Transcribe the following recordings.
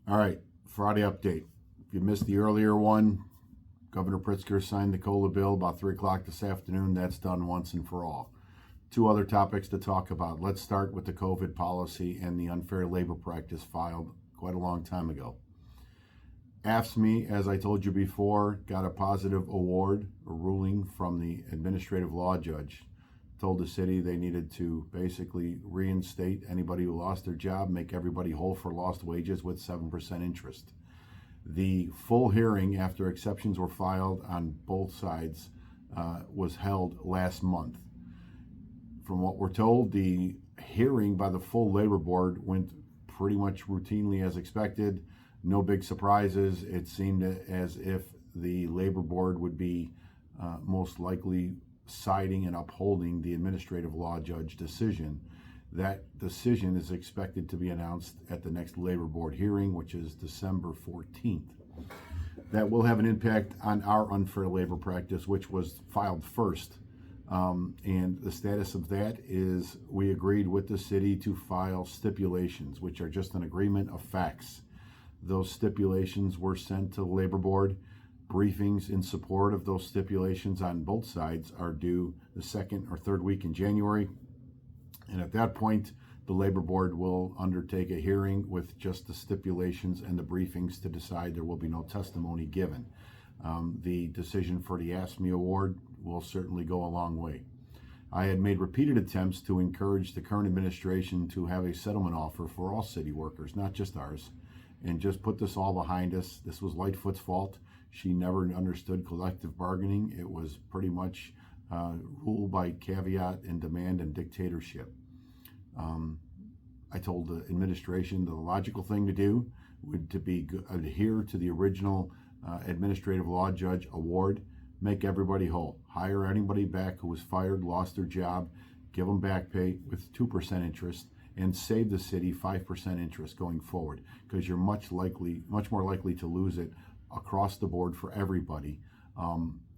All right, Friday update. If you missed the earlier one, Governor Pritzker signed the COLA bill about 3 o'clock this afternoon. That's done once and for all. Two other topics to talk about. Let's start with the COVID policy and the unfair labor practice filed quite a long time ago. AFSCME, as I told you before, got a positive award, a ruling from the administrative law judge. Told the city they needed to basically reinstate anybody who lost their job, make everybody whole for lost wages with 7% interest. The full hearing, after exceptions were filed on both sides, was held last month. From what we're told, the hearing by the full labor board went pretty much routinely as expected. No big surprises. It seemed as if the labor board would be most likely siding and upholding the administrative law judge decision. That decision is expected to be announced at the next labor board hearing, which is December 14th. That will have an impact on our unfair labor practice, which was filed first. And the status of that is we agreed with the city to file stipulations, which are just an agreement of facts. Those stipulations were sent to the labor board. Briefings in support of those stipulations on both sides are due the second or third week in January. And at that point, the labor board will undertake a hearing with just the stipulations and the briefings to decide there will be no testimony given. The decision for the AFSCME award will certainly go a long way. I had made repeated attempts to encourage the current administration to have a settlement offer for all city workers, not just ours, and just put this all behind us. This was Lightfoot's fault. She never understood collective bargaining. It was pretty much ruled by caveat and demand and dictatorship. I told the administration the logical thing to do would to be adhere to the original administrative law judge award, make everybody whole, hire anybody back who was fired, lost their job, give them back pay with 2% interest, and save the city 5% interest going forward, because you're much more likely to lose it across the board for everybody.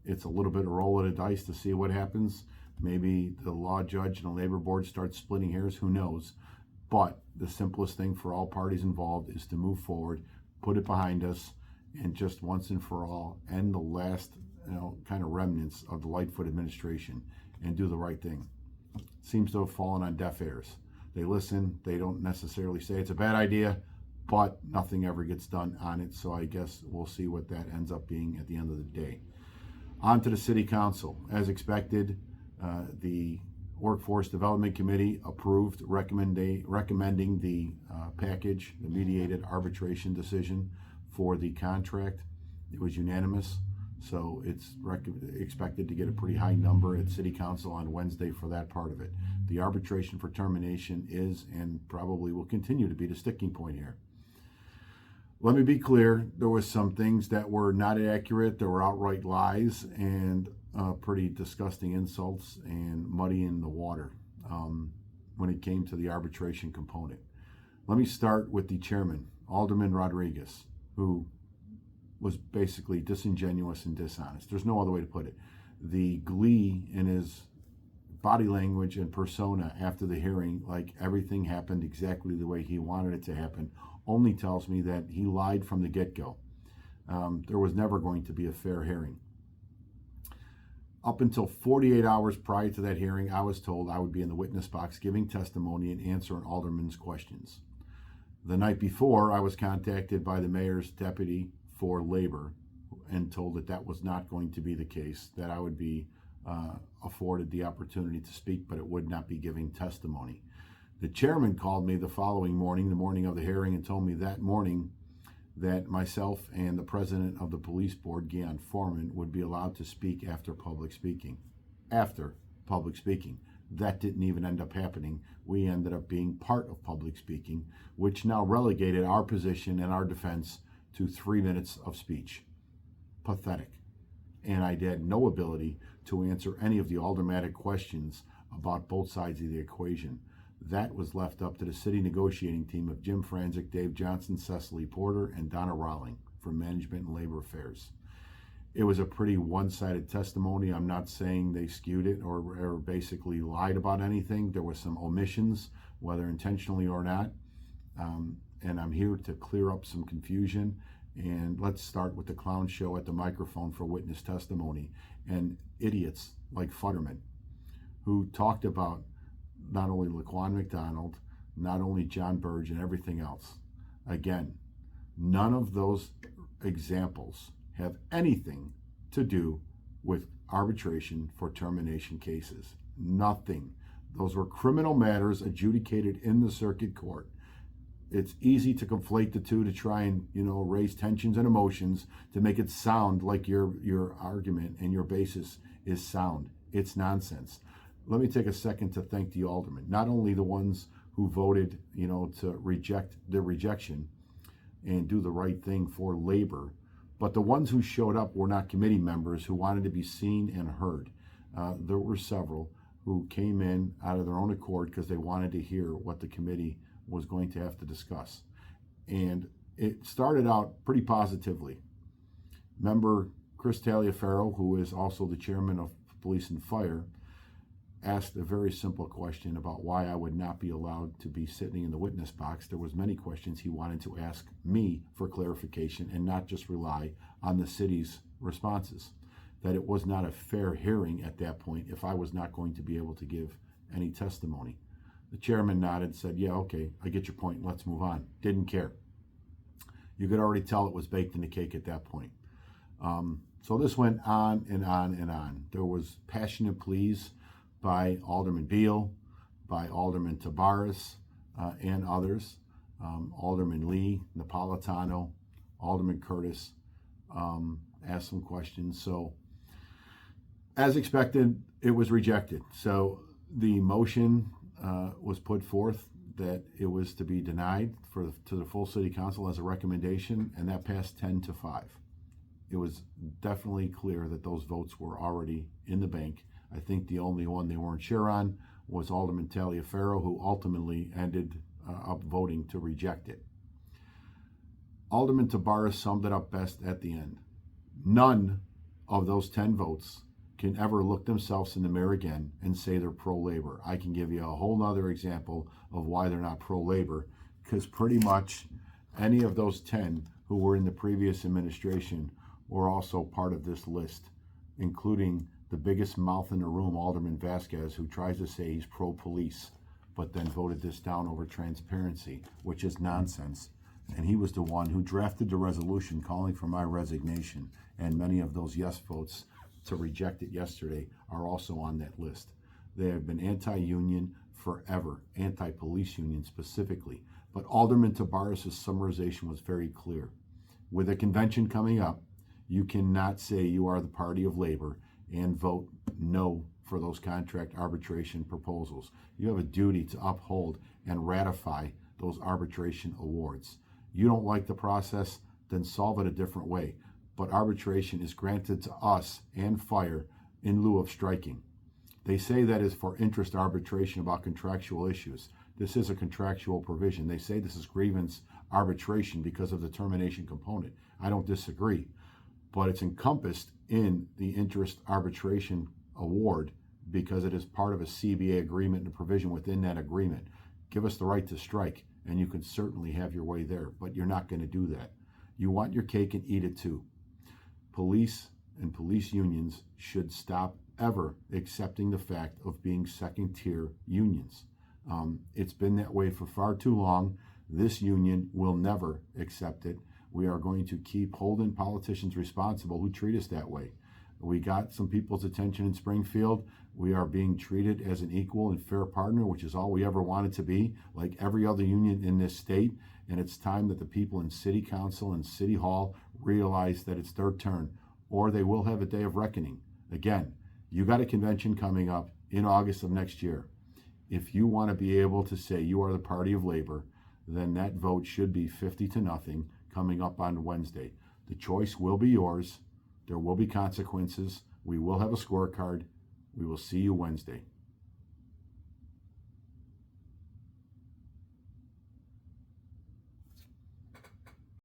It's a little bit of roll of the dice to see what happens. Maybe the law judge and the labor board start splitting hairs, who knows? But the simplest thing for all parties involved is to move forward, put it behind us, and just once and for all end the last kind of remnants of the Lightfoot administration and do the right thing. Seems to have fallen on deaf ears. They listen, they don't necessarily say it's a bad idea, but nothing ever gets done on it. So I guess we'll see what that ends up being at the end of the day. On to the city council. As expected, the Workforce Development Committee approved recommending the package, the mediated arbitration decision for the contract. It was unanimous, so it's expected to get a pretty high number at city council on Wednesday for that part of it. The arbitration for termination is and probably will continue to be the sticking point here. Let me be clear, there was some things that were not accurate, there were outright lies and pretty disgusting insults and muddying the water when it came to the arbitration component. Let me start with the chairman, Alderman Rodriguez, who was basically disingenuous and dishonest. There's no other way to put it. The glee in his body language and persona after the hearing, like everything happened exactly the way he wanted it to happen, only tells me that he lied from the get-go. There was never going to be a fair hearing. Up until 48 hours prior to that hearing, I was told I would be in the witness box giving testimony and answering aldermen's questions. The night before, I was contacted by the mayor's deputy for labor and told that that was not going to be the case, that I would be afforded the opportunity to speak, but it would not be giving testimony. The chairman called me the following morning, the morning of the hearing, and told me that morning that myself and the president of the police board, Guion Foreman, would be allowed to speak after public speaking. After public speaking. That didn't even end up happening. We ended up being part of public speaking, which now relegated our position and our defense to 3 minutes of speech. Pathetic. And I had no ability to answer any of the aldermanic questions about both sides of the equation. That was left up to the city negotiating team of Jim Franzik, Dave Johnson, Cecily Porter, and Donna Rowling from Management and Labor Affairs. It was a pretty one-sided testimony. I'm not saying they skewed it or basically lied about anything. There were some omissions, whether intentionally or not. and I'm here to clear up some confusion. And let's start with the clown show at the microphone for witness testimony and idiots like Futterman, who talked about not only Laquan McDonald, not only John Burge and everything else. Again, none of those examples have anything to do with arbitration for termination cases. Nothing. Those were criminal matters adjudicated in the circuit court. It's easy to conflate the two to try and, raise tensions and emotions to make it sound like your argument and your basis is sound. It's nonsense. Let me take a second to thank the aldermen, not only the ones who voted, to reject the rejection and do the right thing for labor, but the ones who showed up were not committee members who wanted to be seen and heard. There were several who came in out of their own accord because they wanted to hear what the committee was going to have to discuss. And it started out pretty positively. Member Chris Taliaferro, who is also the chairman of Police and Fire, asked a very simple question about why I would not be allowed to be sitting in the witness box. There was many questions he wanted to ask me for clarification and not just rely on the city's responses. That it was not a fair hearing at that point if I was not going to be able to give any testimony. The chairman nodded, said, yeah, okay, I get your point, let's move on. Didn't care. You could already tell it was baked in the cake at that point. So this went on and on and on. There was passionate pleas by Alderman Beal, by Alderman Tabaris, and others. Alderman Lee, Napolitano, Alderman Curtis asked some questions. So as expected, it was rejected. So the motion was put forth that it was to be denied to the full city council as a recommendation, and that passed 10-5. It was definitely clear that those votes were already in the bank. I think the only one they weren't sure on was Alderman Taliaferro, who ultimately ended up voting to reject it. Alderman Tabaris summed it up best at the end. None of those 10 votes can ever look themselves in the mirror again and say they're pro-labor. I can give you a whole nother example of why they're not pro-labor, because pretty much any of those 10 who were in the previous administration were also part of this list, including the biggest mouth in the room, Alderman Vasquez, who tries to say he's pro-police, but then voted this down over transparency, which is nonsense. And he was the one who drafted the resolution calling for my resignation, and many of those yes votes to reject it yesterday are also on that list. They have been anti-union forever, anti-police union specifically. But Alderman Tabaris' summarization was very clear. With a convention coming up, you cannot say you are the party of labor and vote no for those contract arbitration proposals. You have a duty to uphold and ratify those arbitration awards. You don't like the process, then solve it a different way. But arbitration is granted to us and fire in lieu of striking. They say that is for interest arbitration about contractual issues. This is a contractual provision. They say this is grievance arbitration because of the termination component. I don't disagree, but it's encompassed in the interest arbitration award because it is part of a CBA agreement and a provision within that agreement. Give us the right to strike, and you can certainly have your way there, but you're not going to do that. You want your cake and eat it too. Police and police unions should stop ever accepting the fact of being second-tier unions. It's been that way for far too long. This union will never accept it. We are going to keep holding politicians responsible who treat us that way. We got some people's attention in Springfield. We are being treated as an equal and fair partner, which is all we ever wanted to be, like every other union in this state. And it's time that the people in City Council and City Hall realize that it's their turn, or they will have a day of reckoning. Again, you got a convention coming up in August of next year. If you want to be able to say you are the party of labor, then that vote should be 50-0 coming up on Wednesday. The choice will be yours. There will be consequences. We will have a scorecard. We will see you Wednesday.